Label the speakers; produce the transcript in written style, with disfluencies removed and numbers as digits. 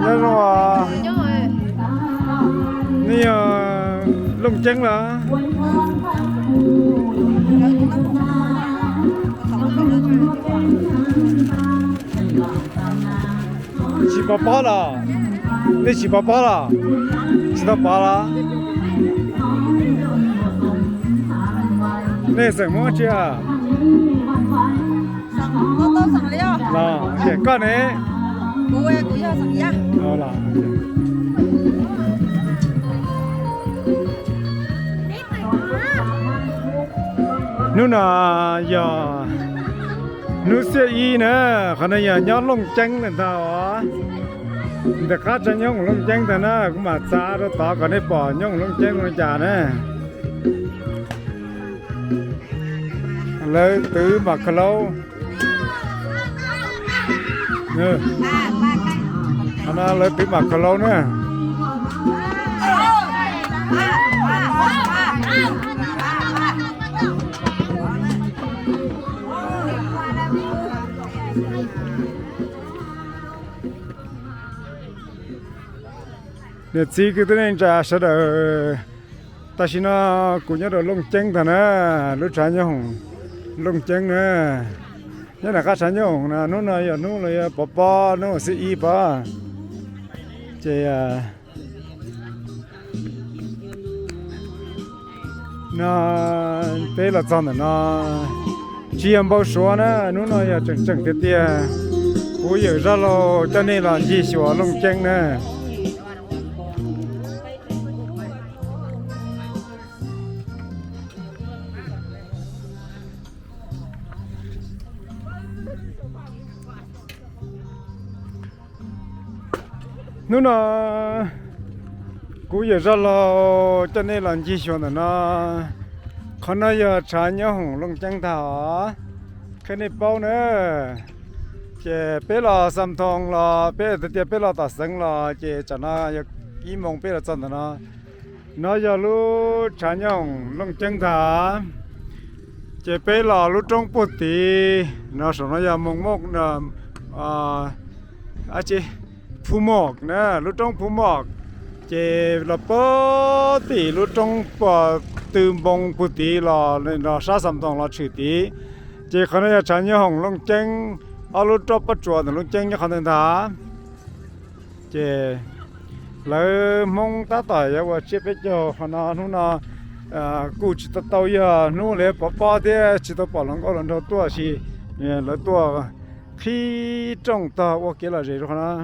Speaker 1: nhớ rồiนี่ลงเจ๊งเหรอ起宝宝了，你起宝宝了，起到宝了，那什么去啊？
Speaker 2: 都สั่งแล้ว
Speaker 1: 那这个呢？
Speaker 2: กู要สั่งยา
Speaker 1: 好了。นู่นน่ะอย่านู่นเสียอีนะขณะอย่าย้อนลงแจ้งเลยท่าอ๋อแต่ข้าจะย้อนลงแจ้งแต่นะกูมาซาเราต่อกันได้ป่อย้อนลงแจ้งลงจ่านะเลยตื้อมาขลุ่มเนี่ยอันนั้นเลยตื้อมาขลุ่มเนี่ยเนี่ยซีคือตัวนี้จะเสด็จแต่สินะกูเนี่ยเราลงเจ๊งแต่นะรู้ชายเนี่ยหงลงเจ๊งนะเนี่ยนะข้าชายเนี่ยหงนะนู้นเลยนู้นเลยปอปอนู้นซีอีปะเจ้าน่ะเป็นละจังนะจีนบอก说呢นู้นเลย正เตี้ยกู有时候在那了继续ลงเจ๊ง呢นู่นน่ะกูอยากจะรอจะในหลังจีชวนนะคนน่ะอยากชายเนี่ยหงลงจังท่าแค่ในเป้าเนี่ยเจเปล่าสัมทองล่ะเปแต่เดียเปล่าตัดสิงล่ะเจจะน่าอยากอีมงเปล่าจันนะน่าอยากรู้ชายเนี่ยหงลงจังท่าเจเปล่ารู้ตรงปุตติน่าสนอยากมงมกนะอาเจผู้หมอกนะรู้ตรงผู้หมอกเจละปอตีรู้ตรงปอตืมบงปุติลอเราซาสัมตองเราชื่อตีเจขณะยาชันยห้องลงเจงเอารู้ตรปัจจุบันลงเจงยคันธาเจเลยมงตาต่อยว่าเชฟเจ้าขณะนู้นกูจิตเต้ายานู้นเลยปอปอเดียจิตปอหลังก็หลังตัวสิเนี่ยแล้วตัวขี้จ้องตาว่าเกี่ยวอะไรขนาด